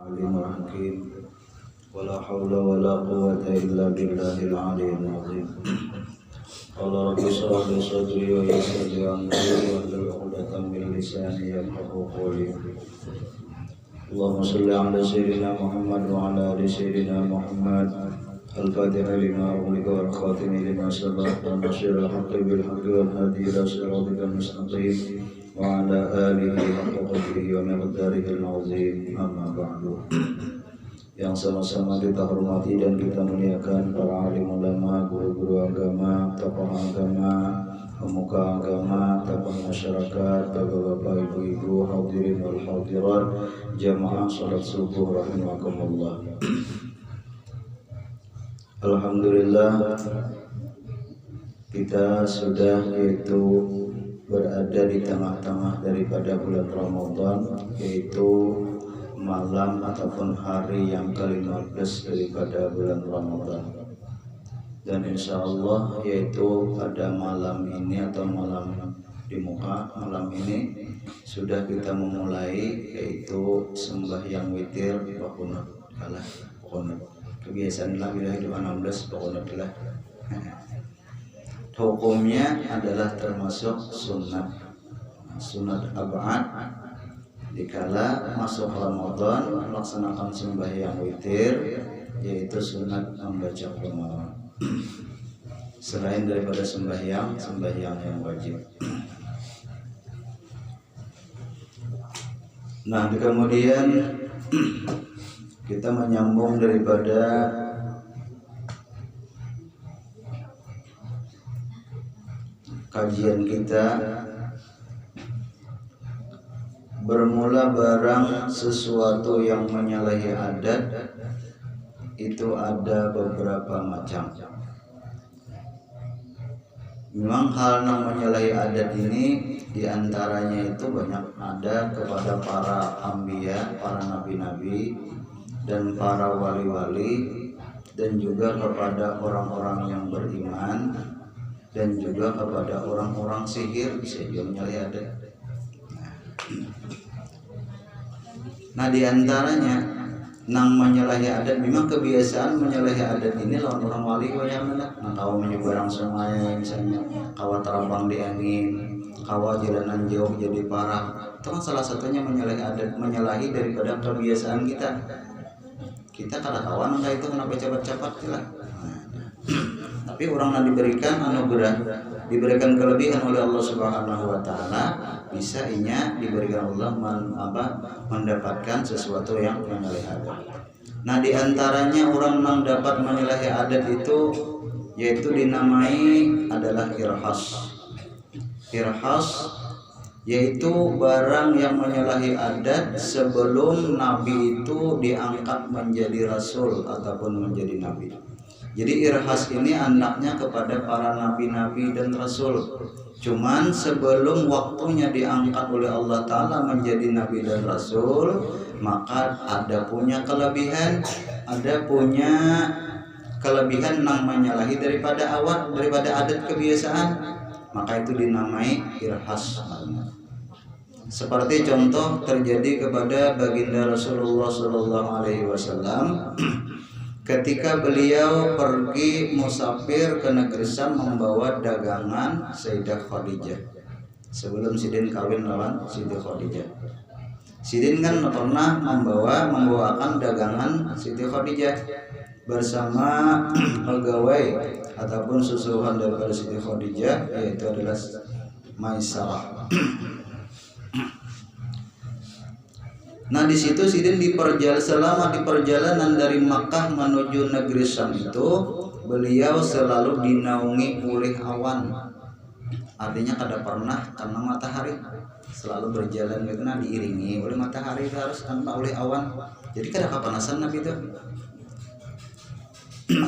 عليم حكيم ولا حول ولا قوة إلا بالله العلي العظيم. قال رب اشرح لي صدري ويسر لي أمري واحلل عقدة من لساني يفقهوا قولي. اللهم صل على سيدنا محمد وعلى آل سيدنا محمد الفاتح لما أغلق والخاتم لما سبق ونصير الحق بالحق والهادي إلى صراطك المستقيم وعلى آله حق قدره ومقداره العظيم. Amma ba'du. Yang sama-sama kita hormati dan kita muliakan para alim ulama, guru-guru agama, tokoh agama, pemuka agama, tokoh masyarakat, bapak-bapak, ibu-ibu, hadirin wal hadirat, jamaah salat subuh rahimakumullah. Alhamdulillah kita sudah berada di tengah-tengah daripada bulan Ramadan, yaitu malam ataupun hari yang ke-15 daripada bulan Ramadan. Dan insya Allah yaitu pada malam ini atau malam di muka malam ini sudah kita memulai yaitu sembahyang witir pokoknya kebiasaan lah bila hidup 16 pokoknya hukumnya adalah termasuk sunat ab'ad. Dikala masuk Ramadan melaksanakan sembahyang witir, yaitu sunat membaca Qur'an selain daripada sembahyang yang wajib. Nah, kemudian kita menyambung daripada kajian kita, bermula barang sesuatu yang menyalahi adat itu ada beberapa macam. Memang hal yang menyalahi adat ini diantaranya itu banyak ada kepada para anbiya, para nabi-nabi dan para wali-wali, dan juga kepada orang-orang yang beriman, dan juga kepada orang-orang sihir bisa juga menyalahi adat. Nah, diantaranya nang menyalahi adat, memang kebiasaan menyalahi adat ini lawan orang wali yang mana? Nah, kawa menyeberang sungai misalnya, kawa terbang di angin, kawa jalanan jauh jadi parah. Itu kan salah satunya menyalahi adat, menyalahi daripada kebiasaan kita. Kita kada kawan enggak itu kenapa cepat-cepat lah. Tapi orang yang diberikan anugerah, diberikan kelebihan oleh Allah Subhanahu wa taala, bisa diberikan Allah mendapatkan sesuatu yang menyalahi adat. Nah, diantaranya orang yang dapat menyalahi adat itu yaitu dinamai adalah irhas. Irhas yaitu barang yang menyalahi adat sebelum nabi itu diangkat menjadi rasul ataupun menjadi nabi. Jadi irhas ini anaknya kepada para nabi-nabi dan rasul. Cuman sebelum waktunya diangkat oleh Allah Ta'ala menjadi nabi dan rasul, maka ada punya kelebihan yang menyalahi daripada adat kebiasaan. Maka itu dinamai irhas. Seperti contoh terjadi kepada baginda Rasulullah SAW ketika beliau pergi musafir ke negeri Syam membawa dagangan Sayyidah Khadijah. Sebelum Sidin kawin lawan Siti Khadijah, Sidin kan pernah membawakan dagangan Siti Khadijah bersama pegawai ataupun susuhan daripada Siti Khadijah, yaitu adalah Maisarah. Nah, di situ Sidin selama di perjalanan dari Makkah menuju negeri Syam itu beliau selalu dinaungi oleh awan. Artinya kada pernah karena matahari, selalu berjalan karena diiringi oleh matahari, harus tanpa oleh awan. Jadi kada kepanasan Nabi itu.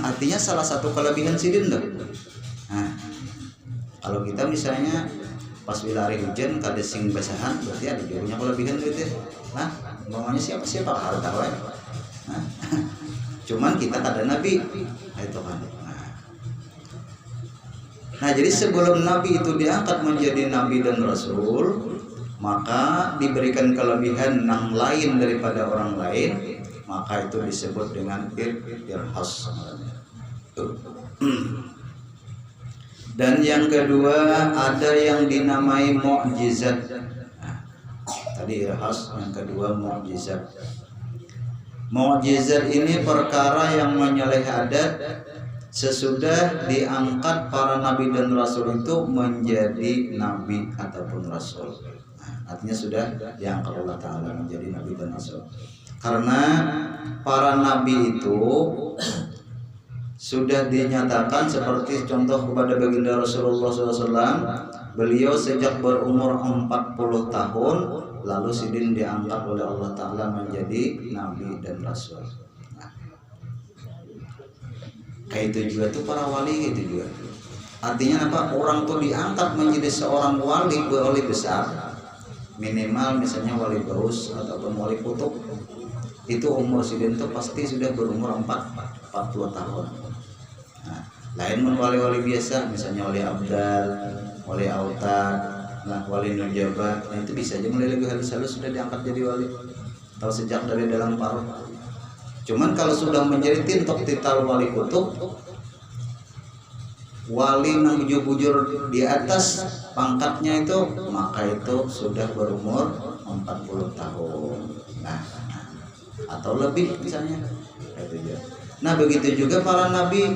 Artinya salah satu kelebihan Sidin tuh. Nah, kalau kita misalnya pas bila hari hujan kada sing basahan, berarti ada jauhnya kelebihan gitu. Nah, ngomongnya siapa harus tahu ya. Cuman kita kada nabi, itu kan. Nah, jadi sebelum nabi itu diangkat menjadi nabi dan rasul, maka diberikan kelebihan yang lain daripada orang lain, maka itu disebut dengan irhas. Dan yang kedua ada yang dinamai mukjizat. Tadi irhas, yang kedua mukjizat. Mukjizat ini perkara yang menyalahi adat sesudah diangkat para nabi dan rasul itu menjadi nabi ataupun rasul. Artinya sudah diangkat Allah Ta'ala menjadi nabi dan rasul. Karena para nabi itu sudah dinyatakan seperti contoh kepada baginda Rasulullah SAW. Beliau sejak berumur 40 tahun lalu sidin diangkat oleh Allah Ta'ala menjadi nabi dan rasul. Kayak itu juga tuh para wali itu juga. Artinya apa? Orang tuh diangkat menjadi seorang wali besar. Minimal misalnya wali gaus ataupun wali kutub. Itu umur sidin tuh pasti sudah berumur 40 tahun. Nah, lain pun wali-wali biasa, misalnya wali abdal, wali autad, nah wali nujabah, nah itu bisa aja mulai lebih halus-halus sudah diangkat jadi wali. Atau sejak dari dalam paruh. Cuman kalau sudah menjadi tintok titel wali kutub, wali yang bujur-bujur di atas pangkatnya itu, maka itu sudah berumur 40 tahun. Nah, atau lebih misalnya. Nah, begitu juga para nabi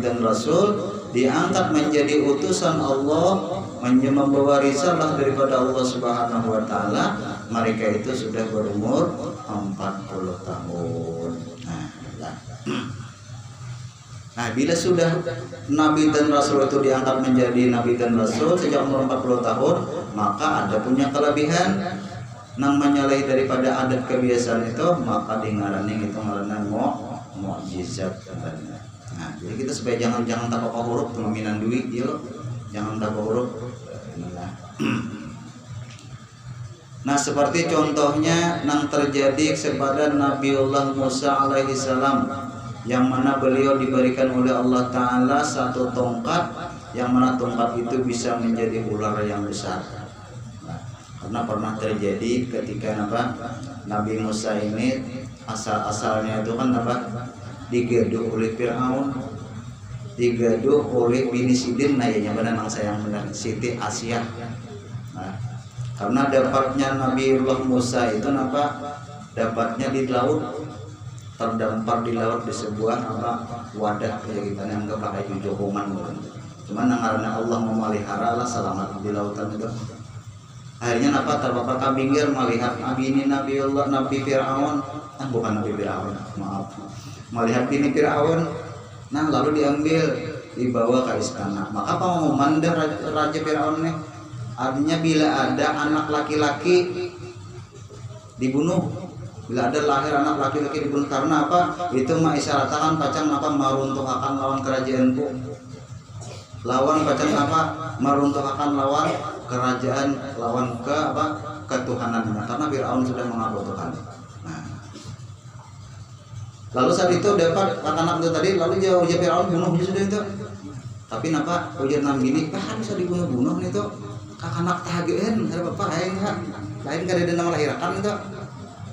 dan rasul diangkat menjadi utusan Allah, membawa risalah daripada Allah Subhanahu wa taala. Mereka itu sudah berumur 40 tahun. Nah, bila sudah nabi dan rasul itu diangkat menjadi nabi dan rasul sejak umur 40 tahun, maka ada punya kelebihan nang menyalahi daripada adat kebiasaan itu, maka dingarani itu ngaranna mukjizat. Nah, jadi kita supaya jangan takut huruf pengaminan duit ya loh. Jangan takut huruf. Nah, seperti contohnya yang terjadi kepada Nabiullah Musa alaihi salam, yang mana beliau diberikan oleh Allah Ta'ala satu tongkat, yang mana tongkat itu bisa menjadi ular yang besar. Nah, karena pernah terjadi ketika Nabi Musa ini asal-asalnya itu kan digaduh oleh Fir'aun, digaduh oleh bini Sidin, nayanya benar sayang benar Siti Asia. Nah, karena dapatnya Nabiullah Musa itu dapatnya di laut, terdampar di laut di sebuah wadah kayak kita yang nggak pakai jojokongan. Cuman karena Allah memelihara lah selamat di lautan itu. Akhirnya terdampar ke pinggir melihat Nabi Fir'aun, bukan Nabi Fir'aun, maaf, melihat bini Fir'aun. Nah, lalu dibawa ke istana. Maka pengumuman Raja Fir'aun nih, artinya bila ada anak laki-laki dibunuh, bila ada lahir anak laki-laki dibunuh. Karena itu mengisyaratkan pacang meruntuhkan lawan kerajaanku, lawan pacang meruntuhkan lawan kerajaan, lawan ketuhanannya, karena Fir'aun sudah mengaku Tuhan. Nah, lalu saat itu dapat anak itu tadi, lalu jauh Fir'aun bunuh sudah itu. Tapi ujar nam gini, bisa dibunuh-bunuh nih tuh anak tahagen, ada bapak lain kada ada melahirkan itu.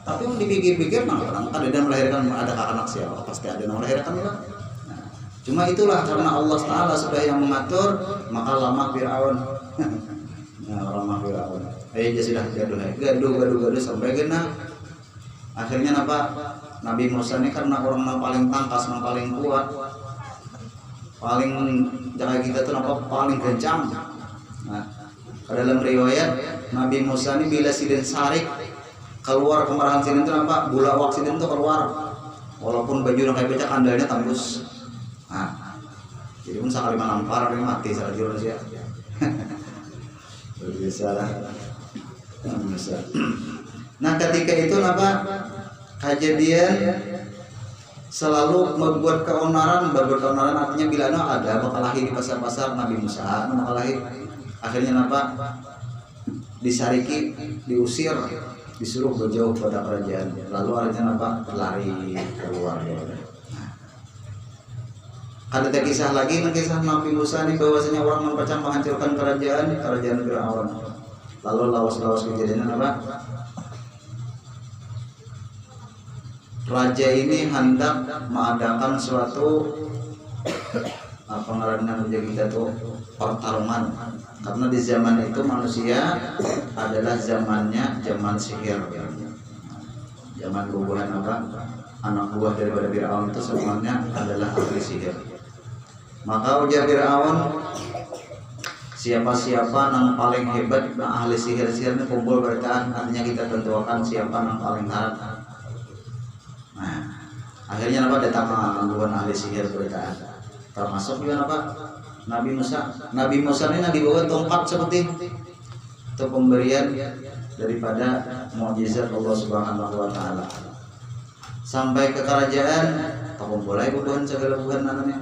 Tapi mau dipikir-pikir, orang kada ada melahirkan, ada anak siapa pasti ada yang melahirkan itu. Nah, cuma itulah karena Allah Ta'ala sudah yang mengatur, maka lama Fir'aun. Nah, lama Fir'aun. Dia sudah gaduh sampai genap. Akhirnya Nabi Musa ini karena orang yang paling tangkas, yang paling kuat, paling jaga kita tuh paling kencang. Nah, dalam riwayat Nabi Musa ini bila sidin sarik keluar kemarahan sidin itu bulawak sidin itu keluar, walaupun baju yang kayak becak andalnya tembus. Nah, jadi pun sekali menampar dia mati salah manusia. Berbiasalah. Nah, ketika itu kejadian selalu membuat keonaran artinya bila ada bakal lahir di pasar-pasar Nabi Musa bakal lahir. Akhirnya disariki, diusir, disuruh berjauh pada kerajaan. Lalu akhirnya lari keluar. Ada kisah lagi, kisah Nabi Musa ini bahwasanya orang mempacang menghancurkan kerajaan Fir'aun. Lalu lawas kejadiannya raja ini hendak mengadakan suatu apa ngaranna kita tuh pertarungan, karena di zaman itu manusia adalah zamannya zaman sihir, zaman bubuhan anak buah daripada Firaun itu semuanya adalah ahli sihir. Maka ujar Firaun, siapa-siapa yang paling hebat ahli sihir-sihir ini kumpul bertaan, artinya kita tentukan siapa yang paling harap. Nah, akhirnya datang ahli sihir bertaan, termasuk juga Nabi Musa. Nabi Musa ini dibawa tongkat seperti itu, pemberian daripada mukjizat Allah Subhanahu wa taala. Sampai ke kerajaan, terkumpulai bukan segala bukan namanya,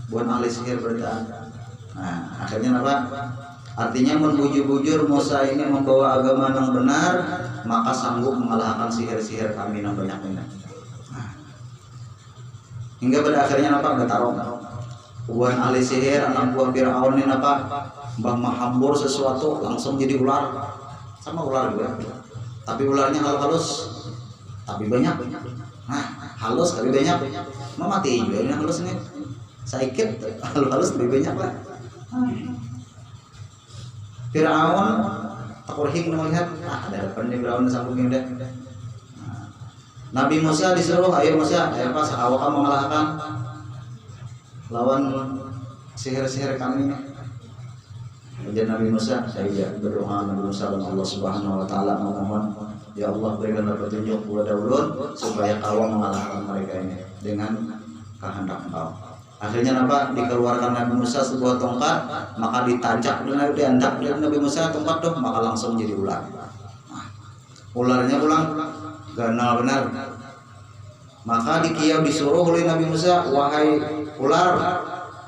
bukan ahli sihir bertaan. Nah, akhirnya artinya membujur-bujur Musa ini membawa agama yang benar, maka sanggup mengalahkan sihir-sihir kami yang banyak ini. Nah, hingga pada akhirnya bertarung. Bukan ahli sihir, anak buah Firaun ini menghambur sesuatu langsung jadi ular, sama ular juga. Tapi ularnya halus, tapi banyak. Nah, halus tapi banyak, mau mati juga ini halus ini. Sakit, halus tapi banyak lah. Firaun takurhing melihat ada depan di Firaun sambungin deh. Nabi Musa disuruh, ayo Musa, ayo pas awak mengalahkan lawan sihir-sihir kami. Kemudian Nabi Musa, saya berdoa Nabi Musa dan Allah Subhanahu wa taala memohon, ya Allah berikanlah petunjuk kepada ulun supaya kau mengalahkan mereka ini dengan kehendak Engkau. Akhirnya dikeluarkan Nabi Musa sebuah tongkat, maka ditajak dan diandak dari Nabi Musa tongkat tuh, maka langsung jadi ular. Ularnya ulang ganal benar. Maka disuruh oleh Nabi Musa, wahai ular,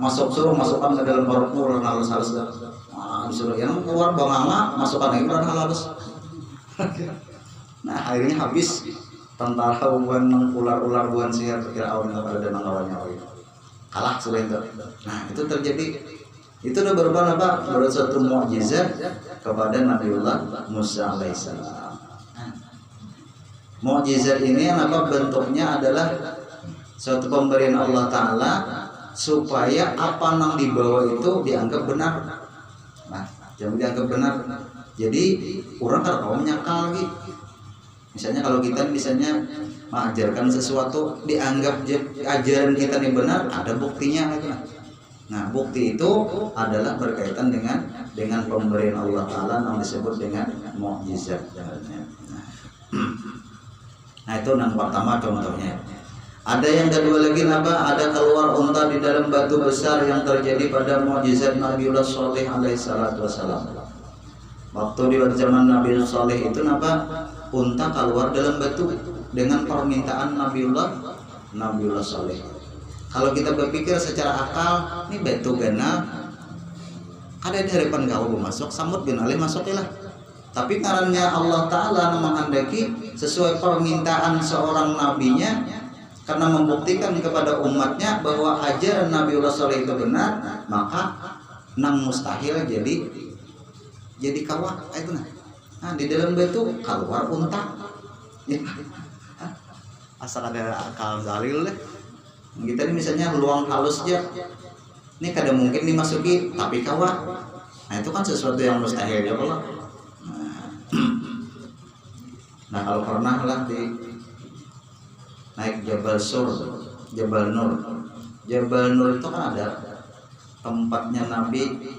masukkan ke dalam perutmu ular halus. Disuruh yang keluar banganga, masukkan lagi ular halus. Nah, akhirnya habis tentara buan ular-ular buan sihir Firaun kepada dan lawannya kalah sudah itu. Nah, itu terjadi, itu udah berupa suatu mukjizat kepada Nabiullah Musa alaihissalam. Mukjizat ini bentuknya adalah suatu pemberian Allah Ta'ala supaya apa yang dibawa itu dianggap benar. Nah, jangan dianggap benar. Jadi orang kalau menyangkal lagi. Misalnya kalau kita mengajarkan sesuatu dianggap ajaran kita ini benar, ada buktinya gitu. Nah, bukti itu adalah berkaitan dengan pemberian Allah Ta'ala yang disebut dengan mukjizat. Nah, itu yang pertama contohnya. Ada yang kedua lagi ada keluar unta di dalam batu besar yang terjadi pada mukjizat Nabiullah Shalih alaihissalatu wassalam. Waktu di zaman Nabi Shalih itu unta keluar dalam batu dengan permintaan Nabiullah Shalih. Kalau kita berpikir secara akal, ini batu gana ada di hadapan kau masuk, samud bin Ali masukilah. Tapi karena Allah Ta'ala menghendaki sesuai permintaan seorang nabinya, karena membuktikan kepada umatnya bahwa ajaran Nabiullah Shalih itu benar, maka nang mustahil jadi kawah itu nah di dalam batu keluar unta. Ya. Asal ada akal zalil deh. Kita ini misalnya luang halus aja, ini kadang mungkin dimasuki tapi kawah. Nah, itu kan sesuatu yang mustahil ya Allah. Nah, kalau pernah lah naik Jabal Nur. Jabal Nur itu kan ada tempatnya Nabi,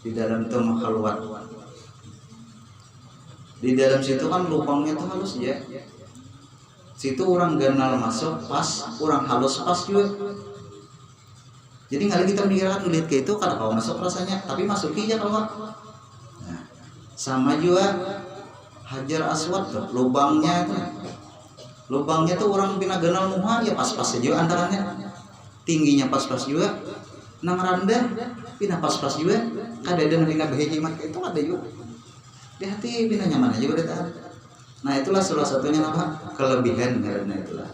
di dalam itu makhluk. Di dalam situ kan lubangnya tuh halus ya. Situ orang ganal masuk pas, orang halus pas juga. Jadi nggak kita mikirkan lihat ke itu kalau kau masuk rasanya, tapi masuki aja kalau. Nah, sama juga Hajar Aswad tuh, lubangnya tuh orang pina ganal muha ya pas-pas saja antaranya. Tingginya pas-pas juga. Nang rendah pina pas-pas juga. Kadang pina behemat itu ada juga. Di hati pina nyaman aja udah tahu. Nah, itulah salah satunya kelebihan karena itulah.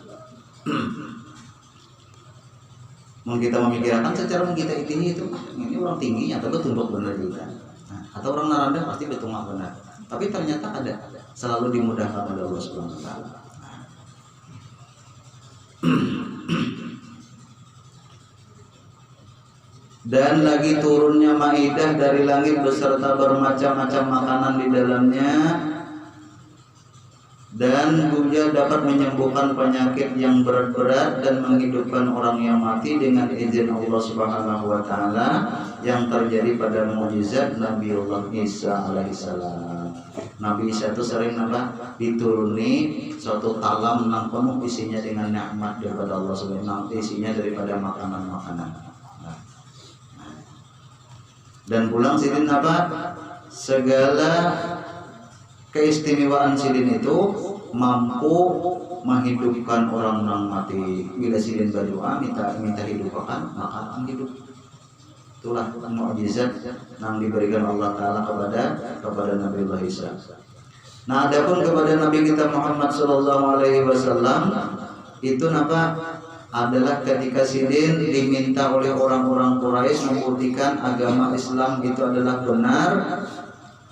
Mau kita memikirkan secara kita itu ini orang tinggi atau betumbuk benar juga. Nah, atau orang naranda pasti betungak benar. Tapi ternyata ada selalu dimudahkan oleh Allah Subhanahu wa taala. Dan lagi turunnya Maidah dari langit beserta bermacam-macam makanan di dalamnya, dan juga dapat menyembuhkan penyakit yang berat-berat dan menghidupkan orang yang mati dengan izin Allah Subhanahu wa taala, yang terjadi pada mukjizat Nabiullah Isa alaihissalam. Nabi Isa itu sering dituruni suatu talam yang penuh isinya dengan nikmat daripada Allah Subhanahu, isinya daripada makanan-makanan. Dan pulang sidin segala keistimewaan sidin itu mampu menghidupkan orang yang mati. Bila sidin berdoa minta hidupkan, maka akan hidup. Itulah mukjizat yang diberikan Allah Taala kepada Nabi Allah Isa. Nah, adapun kepada Nabi kita Muhammad sallallahu alaihi wasallam itu adalah ketika sidin diminta oleh orang-orang Quraisy membuktikan agama Islam itu adalah benar,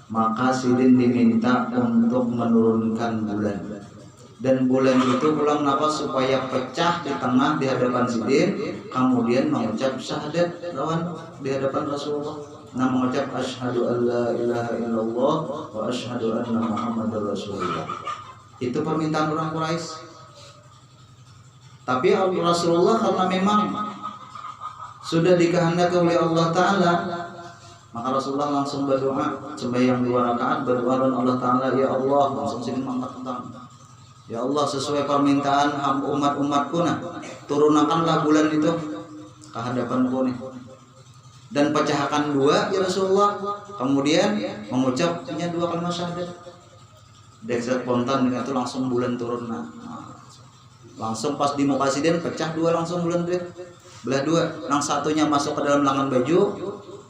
maka sidin diminta untuk menurunkan bulan. Dan bulan itu pulang supaya pecah di tengah di hadapan sidin, kemudian mengucap syahadat di hadapan Rasulullah. Nah, mengucap asyhadu alla ilaha illallah wa asyhadu anna muhammadar rasulullah. Itu permintaan orang Quraisy. Tapi Rasulullah karena memang sudah dikehendaki oleh Allah Ta'ala, maka Rasulullah langsung berdoa, sembahyang 2 rakaat, berdoa dan Allah Ta'ala, ya Allah, langsung sini mengangkat tangan. Ya Allah, sesuai permintaan umat-umatku, turunkanlah bulan itu ke hadapanku nih, dan pecahkan 2 ya Rasulullah. Kemudian mengucapnya 2 kalimat syahadat. Dek spontan dengan itu langsung bulan turun. Langsung pas di muka sidin pecah 2 langsung bulan itu belah 2. Yang satunya masuk ke dalam lengan baju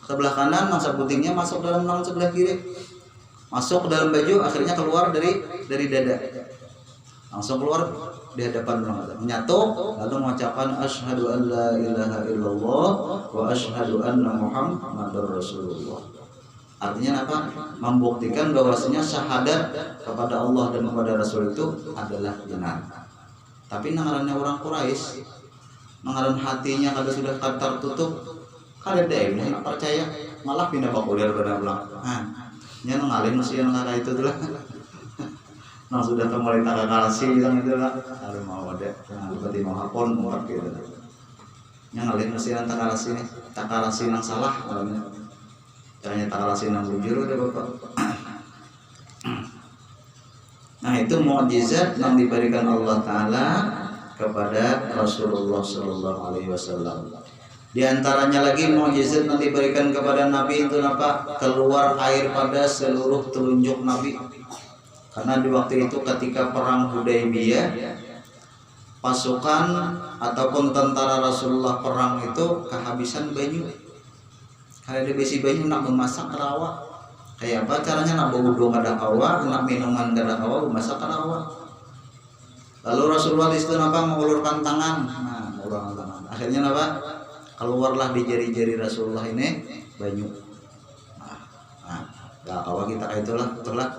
sebelah kanan, yang sebutingnya masuk dalam lengan sebelah kiri. Masuk ke dalam baju, akhirnya keluar dari dada. Langsung keluar di hadapan orang, menyatu, lalu mengucapkan asyhadu an la ilaha illallah wa asyhadu anna muhammadar rasulullah. Artinya membuktikan bahwasanya syahadat kepada Allah dan kepada Rasul itu adalah benar. Tapi ngarannya orang Quraisy, ngaran hatinya kada sudah tertutup, kada deh nak percaya, malah pindah bakulir pada pulang. Nya ngalih mesti yang ngara itu tuh lah. Nah, sudah mulai takarasi yang itu lah. Ada mau ada, berarti mau hapon mau gitu. Nya ngalih mesti yang takarasi yang salah. Caranya takarasi yang bujur udah Bapak. Nah, itu mukjizat yang diberikan Allah Ta'ala kepada Rasulullah Sallallahu Alaihi Wasallam. Di antaranya lagi mukjizat yang diberikan kepada Nabi itu keluar air pada seluruh telunjuk Nabi. Karena di waktu itu ketika perang Hudaybiyah, pasukan ataupun tentara Rasulullah perang itu kehabisan banyu. Karena dia besi banyu nak memasak rawa. Kayak apa caranya nak berwudu kada kawa, nak minuman kada kawa, memasak kada kawa. Lalu Rasulullah di situ mengulurkan tangan. Nah, mengulurkan tangan. Akhirnya keluarlah di jari-jari Rasulullah ini banyu. Nah, kawa kita kayak itulah,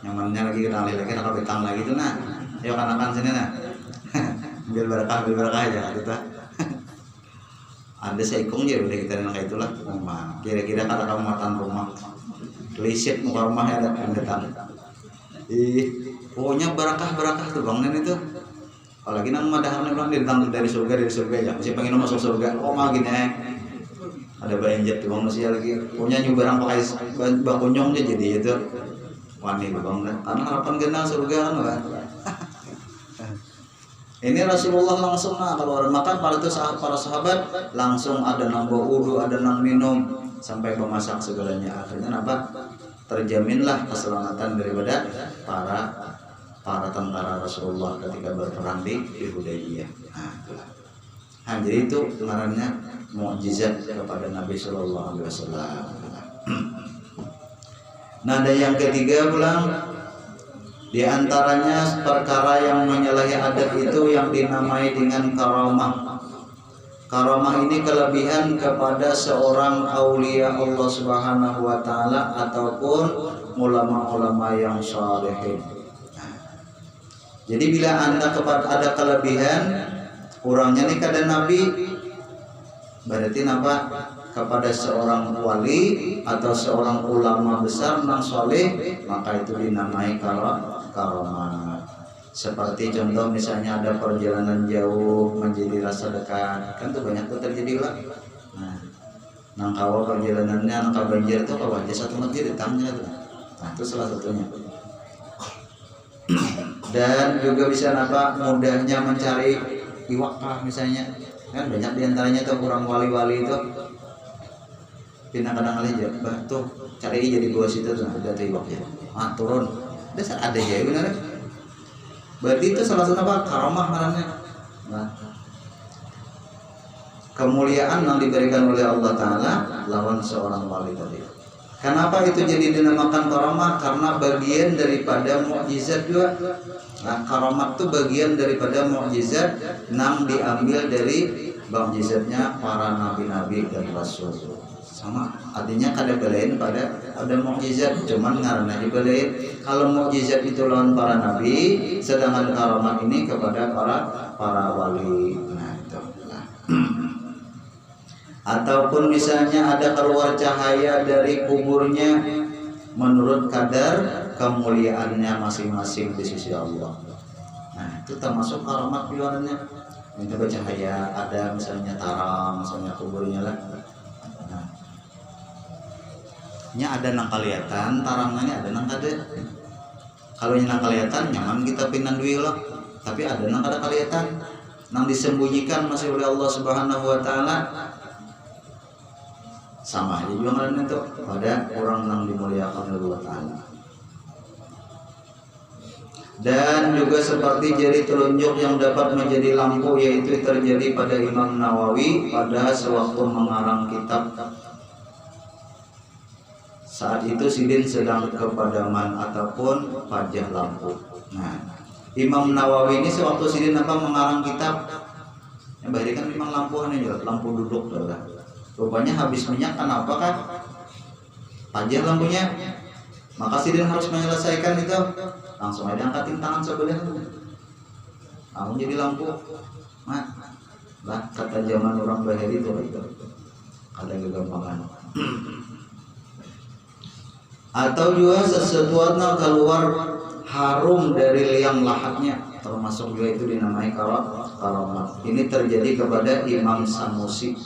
nyamannya lagi kita alih lagi, nak betang lagi tuh Ayo kan sini biar berkah aja kita. Ada seikung aja udah kita kayak itulah. Kira-kira kalau kamu makan rumah, lisit muka rumahnya ada pendetan. Pokoknya berkah tuh bangunan itu. Apalagi nang madahannya bilang dari surga ya. Masih pengen masuk surga. Gini ada banjir tuh manusia lagi. Pokoknya nyubarang pakai bakunyong aja jadi itu. Wani bang, karena harapan kenal surga kan. Ini Rasulullah langsung keluar makan, para sahabat langsung ada nang wudu, ada nang minum sampai memasak segalanya. Akhirnya terjaminlah keselamatan daripada para tentara Rasulullah ketika berperang di Hudaybiyah. Nah, jadi itu ngarannya mukjizat kepada Nabi Sallallahu Alaihi Wasallam. Nah, ada yang ketiga pulang, di antaranya perkara yang menyalahi adat itu yang dinamai dengan karamah. Karamah ini kelebihan kepada seorang aulia Allah Subhanahu wa taala ataupun ulama-ulama yang salihin. Jadi bila Anda ada kelebihan, kurangnya nih kada Nabi, berarti kepada seorang wali atau seorang ulama besar nang soleh, maka itu dinamai karomah. Seperti contoh misalnya ada perjalanan jauh menjadi rasa dekat, kan tuh banyak tuh terjadi lah. Nah, nang kawa perjalanannya nang banjir itu kawa aja satu masjid ditangnya tuh. Nah, itu salah satunya. Dan juga bisa mudahnya mencari iwak misalnya, kan banyak diantaranya tuh orang wali-wali itu pindah kadang-kadang aja, tuh cari jadi gua situ tuh ada tuh iwaknya, turun, dasar ada ya benar. Berarti itu salah satu karamah namanya. Nah, kemuliaan yang diberikan oleh Allah Ta'ala lawan seorang wali tadi. Kenapa itu jadi dinamakan karamah? Karena bagian daripada mukjizat juga. Nah, karamah itu bagian daripada mukjizat yang diambil dari mukjizatnya para nabi-nabi dan rasul. Sama artinya kada belain pada mukjizat, cuman karena dibelain. Kalau mukjizat itu lawan para nabi, sedangkan karamah ini kepada para wali. Nah, itu. Nah. Ataupun misalnya ada keluar cahaya dari kuburnya menurut kadar kemuliaannya masing-masing di sisi Allah. Nah, itu termasuk karamah piwarannya. Minta cahaya, ada misalnya tarang, misalnya kuburnya lah. Nah, nya ada nang kelihatan, tarangnya ada nang kada. Kalau nang kelihatan nyaman kita pinan duit lah. Tapi ada nang kada kelihatan, nang disembunyikan masih oleh Allah Subhanahu wa Ta'ala. Sama aja juga kan itu pada orang yang dimuliakan oleh Allah Ta'ala. Dan juga seperti jari telunjuk yang dapat menjadi lampu, yaitu terjadi pada Imam Nawawi pada sewaktu mengarang kitab. Saat itu sidin sedang kepadaman ataupun pajah lampu. Nah, Imam Nawawi ini sewaktu sidin mengarang kitab, yang bahari kan memang lampu juga, lampu duduk lah. Rupanya habis minyak, kenapa kan? Pajah lampunya. Maka sidin harus menyelesaikan itu. Langsung aja angkatin tangan sebelah. Kamu jadi lampu. Nah, lah kata zaman orang bahari itu. Ada kegampangan. Atau juga sesuatu yang keluar harum dari liang lahatnya, termasuk juga itu dinamai karamah. Ini terjadi kepada Imam Sanusi,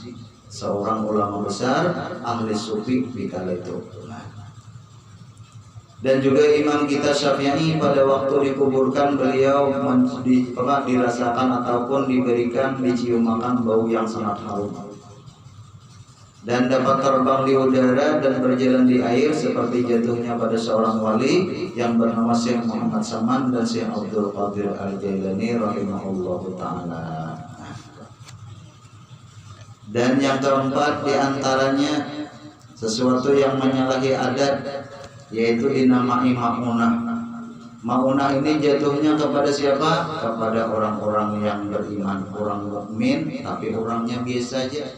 seorang ulama besar ahli sufi di kala itu. Dan juga imam kita Syafi'i pada waktu dikuburkan beliau dirasakan ataupun diberikan diciumakan bau yang sangat harum. Dan dapat terbang di udara dan berjalan di air seperti jatuhnya pada seorang wali yang bernama Syekh Muhammad Saman dan Syekh Abdul Qadir Al-Jailani rahimahullahu ta'ala. Dan yang keempat diantaranya sesuatu yang menyalahi adat, yaitu dinamai ma'unah. Ma'unah ini jatuhnya kepada siapa? Kepada orang-orang yang beriman, orang mukmin, tapi orangnya biasa aja.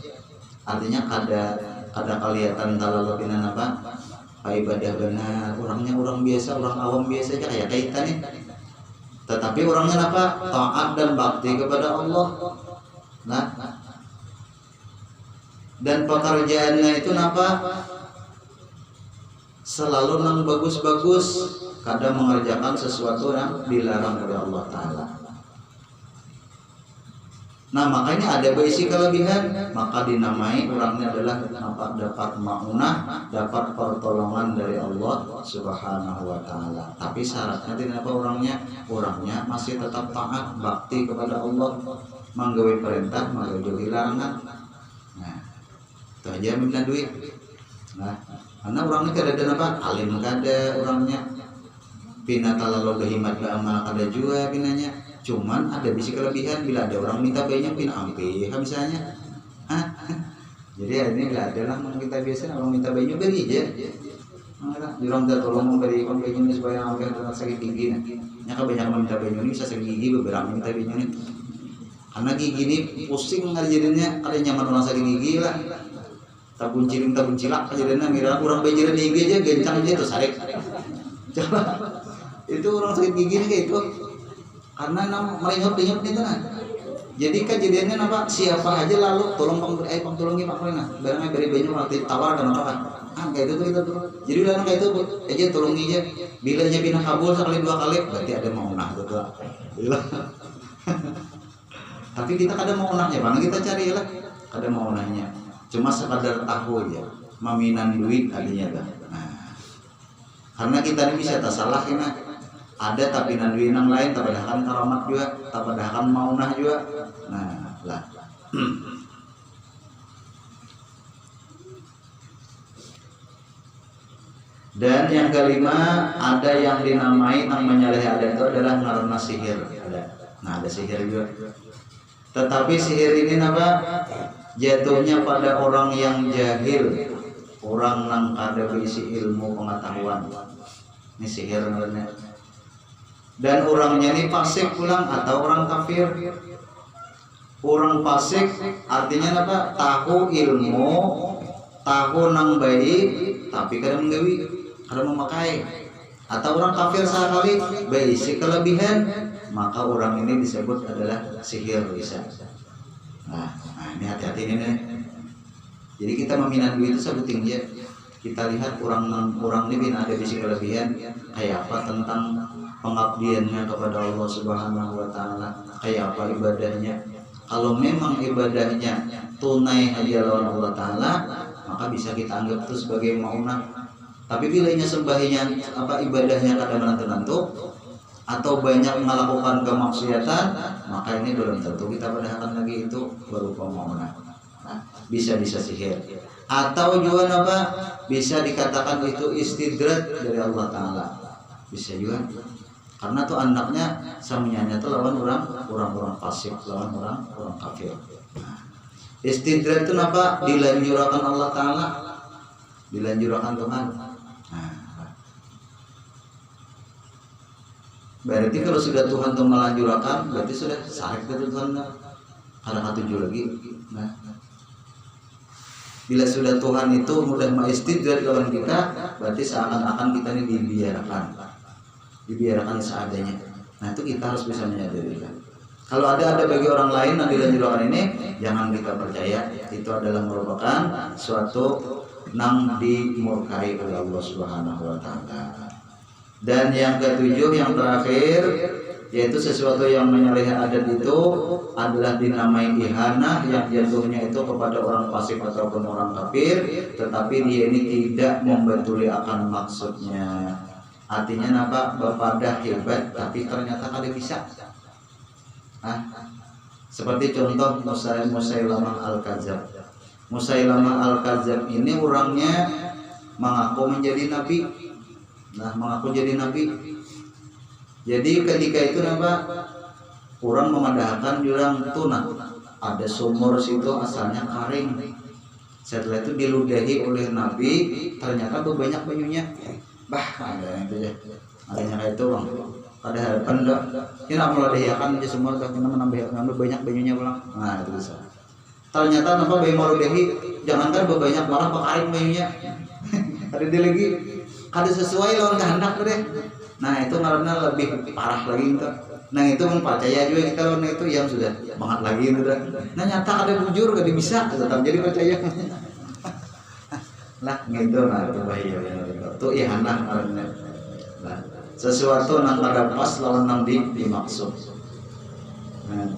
Artinya kada kelihatan kalau lebihan ibadah benar, orangnya orang biasa, orang awam biasa aja kayak kaitannya. Tetapi orangnya taat dan bakti kepada Allah. Nah, dan pekerjaannya itu selalu nang bagus-bagus, kadang mengerjakan sesuatu yang dilarang oleh Allah Ta'ala. Nah, makanya ada besi kelebihan, maka dinamai orangnya adalah dapat ma'unah, dapat pertolongan dari Allah Subhanahu wa Ta'ala. Tapi syaratnya tidak orangnya masih tetap taat, bakti kepada Allah, menggawe perintah, menjauhi larangan. Nah, itu aja minta duit. Nah, karena orangnya kada ada alim kada orangnya, pina kalau berhimat beramal kada juga pinanya. Cuman ada bisi kelebihan bila ada orang minta bayinya pina ampe misalnya. Jadi ini bila ada lah kita biasa orang minta bayinya beri aja. Orang dah tolong memberi bayinya supaya ampe sakit gigi. Nya kebanyakan minta bayinya bisa sakit gigi beberapa minta bayinya ini. Karena gigi ini pusing ngajarinnya, ada nyaman orang sakit gigi lah. Tabun cilak kejadiannya mira kurang bajiran gigi aja gencang aja tuh sarik. Coba itu orang sakit gigi nih kayak itu karena merenyot nih kan. Jadi kejadiannya apa? Siapa aja lalu tolong tolongi Pak Rena. Barangnya beri banyak waktu tawar kan apa? Kayak itu tuh kita tuh. Jadi udah kayak itu aja tolongi aja. Bila aja bina kabul sekali 2 kali berarti ada mau nah gitu. Bila. Tapi kita kadang mau nahnya, bang kita cari lah. Kadang mau nahnya. Cuma sekadar tahu aja. Maminan duit adanya dah. Nah, karena kita ini bisa tersalah ya. Ada tapi nanduin yang lain, tabadakan karamat juga, tabadakan maunah juga. Nah, lah. Dan yang kelima, ada yang dinamai yang menyalahi adat itu adalah karena sihir. Ada. Nah, ada sihir juga. Tetapi sihir ini apa? Jatuhnya pada orang yang jahil, orang yang kada berisi ilmu pengetahuan. Ini sihir namanya. Dan orangnya ini fasik pulang atau orang kafir. Orang fasik artinya apa? Tahu ilmu, tahu nang baik, tapi kadang menggawi, kadang memakai. Atau orang kafir sekali berisi kelebihan, maka orang ini disebut adalah sihir bisa. Nah ini hati-hati ini nih. Jadi kita meminat duit itu sebutin dia. Kita lihat orang ini ada bisi kelebihan kayak apa tentang pengabdiannya kepada Allah Subhanahu wa taala, kayak apa ibadahnya. Kalau memang ibadahnya tunai aja lawan Allah taala, maka bisa kita anggap itu sebagai maunah. Tapi bilanya sembahyang apa ibadahnya kadang tentu atau banyak melakukan kemaksiatan, maka ini belum tentu kita padahkan lagi itu berupa maunah. Nah, bisa sihir. Atau juga apa? Bisa dikatakan itu istidrat dari Allah taala. Bisa juga. Karena tuh anaknya samianya tuh lawan orang fasik, lawan orang kafir. Istidrat itu apa? Dilanjurkan Allah taala, dilanjurkan Tuhan. Berarti kalau sudah Tuhan tuh melanjurkan, berarti sudah sarek itu Tuhan. Karena tujuh lagi. Nah, bila sudah Tuhan itu mudah mengistidrat lawan kita, berarti seakan-akan kita ini dibiarkan seadanya. Nah itu kita harus bisa menyadari. Kalau ada bagi orang lain yang dilanjurkan ini, jangan kita percaya itu adalah merupakan suatu nang dimurkai oleh Allah Subhanahu wa taala. Dan yang ketujuh, yang terakhir, yaitu sesuatu yang menyalahi adat itu adalah dinamai ihanah, yang jatuhnya itu kepada orang fasik ataupun orang kafir, tetapi dia ini tidak membetuli akan maksudnya. Artinya apa? Bapadah hebat tapi ternyata kali bisa. Seperti contoh Musailamah Al-Kadzab. Musailamah Al-Kadzab ini orangnya mengaku menjadi nabi. Nah, mengaku jadi nabi. Jadi ketika itu orang memadahkan jurang tunah. Ada sumur situ asalnya kering. Setelah itu diludahi oleh nabi, ternyata banyak banyunya. Ada yang itu ya, adanya kayak itu bang. Ada harapan enggak? Ini nak meludahikan di sumur, tapi menambah banyak banyunya pulang. Nah itu bisa. Ternyata bayi meludahi, jangankan banyak malah pekaring banyunya. Ada dia lagi, kada sesuai lawan kehendak deh. Nah itu karena lebih parah lagi itu. Nah itu percaya juga kita lawan itu yang sudah banget lagi itu. Nah nyata ada bujur, kada bisa, tetap jadi percaya. Lah gitu nah itu bahaya itu ihanah karena nah, sesuatu nang kada pas lawan nang dimaksud. Nah,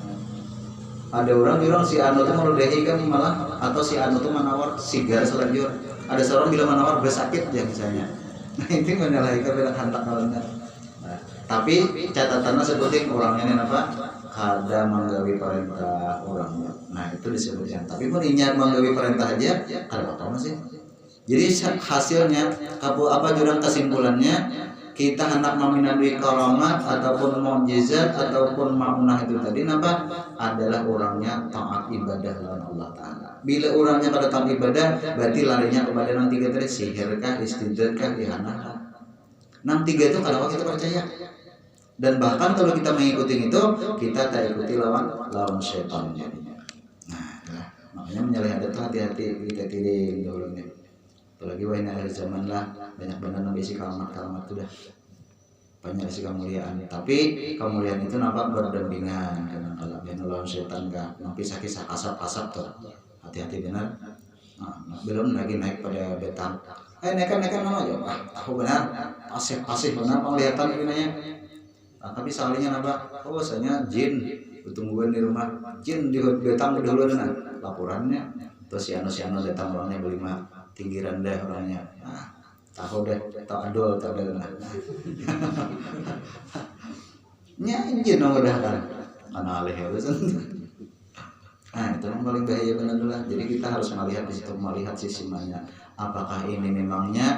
ada orang si anu tuh meludahi kan malah, atau si anu tuh menawar sigar selanjut. Ada seorang bila menawar bersakit ya misalnya. Nah itu menyalahi kebenaran hantak lawannya. Nah, tapi catatannya sebutin orangnya ini apa? Kada menggawi perintah orangnya. Nah itu disebutkan. Tapi pun ingat menggawi perintah aja kada apa sih. Jadi hasilnya apa jurang kesimpulannya, kita hendak meminati karamat ataupun mukjizat ataupun maunah itu tadi adalah orangnya taat ibadah lawan Allah taala. Bila orangnya pada taat ibadah, berarti larinya kepada yang tiga tadi, sihirkah, istidratkah, ihanah. Nang tiga itu kalau kita percaya. Dan bahkan kalau kita mengikuti itu, kita tak ikuti lawan syaitan jadinya. Nah, makanya menyalahi adat itu hati-hati, kita tiring dulu nih. Apalagi wahai akhir zaman lah, banyak benar nabi si kalimat itu dah banyak sih kemuliaan, tapi kemuliaan itu nampak berdampingan karena kalau yang lawan setan kan nanti sakit asap tuh, hati-hati benar. Nah, belum lagi naik pada betang, naikkan nama aja, tahu benar, pasif benar penglihatan ini. Nah, tapi salahnya apa? Oh, saya jin, tungguan di rumah, jin di betang dulu nah, laporannya, terus si anu datang orangnya beli mah tinggi rendah orangnya. Nah, tahu deh, tak adol nah. Jin udah kan, karena alih harus. Nah, itu yang paling bahaya benar. Jadi kita harus melihat di situ, melihat sisi mana. Apakah ini memangnya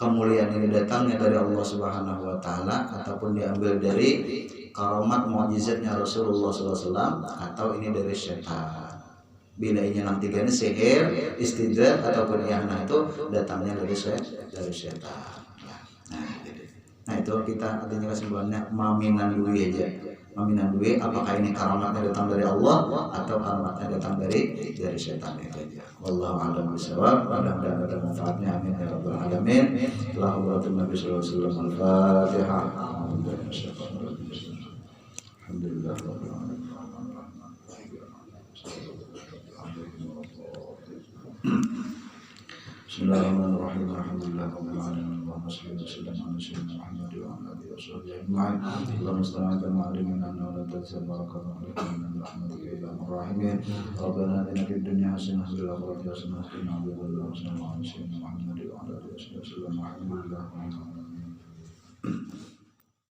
kemuliaan ini datangnya dari Allah Subhanahu wa taala ataupun diambil dari karamat mukjizatnya Rasulullah SAW atau ini dari setan. Bila ini nanti gini sihir, istidraj ataupun ihanah itu datangnya dari setan. Nah, itu kita artinya kesimpulannya maminan dulu aja. Maminan dulu apakah ini karamatnya datang dari Allah atau karamatnya datang dari setan itu aja. Wallahu a'lam bishawab. Mudah-mudahan ada manfaatnya. Amin ya rabbal alamin. Alhamdulillah Nabi sallallahu alaihi wasallam. Al-Fatihah. Alhamdulillah rabbil alamin. Bismillahirrahmanirrahim. Alhamdulillah rabbil alamin. Allahumma shalli wa sallim ala sayyidina Muhammad wa ala alihi wa sahbihi ajma'in. Allahumma salli wa sallim ala wa la tansa barakatuhu alaikum wa rahmatullahi wa barakatuh. Rabbana atina fid dunya hasanah wa fil akhirati hasanah wa qina adzabannar. Sallallahu alaihi wa sallam Muhammad wa ala alihi wa sahbihi wa sallam. Alhamdulillah rabbil alamin.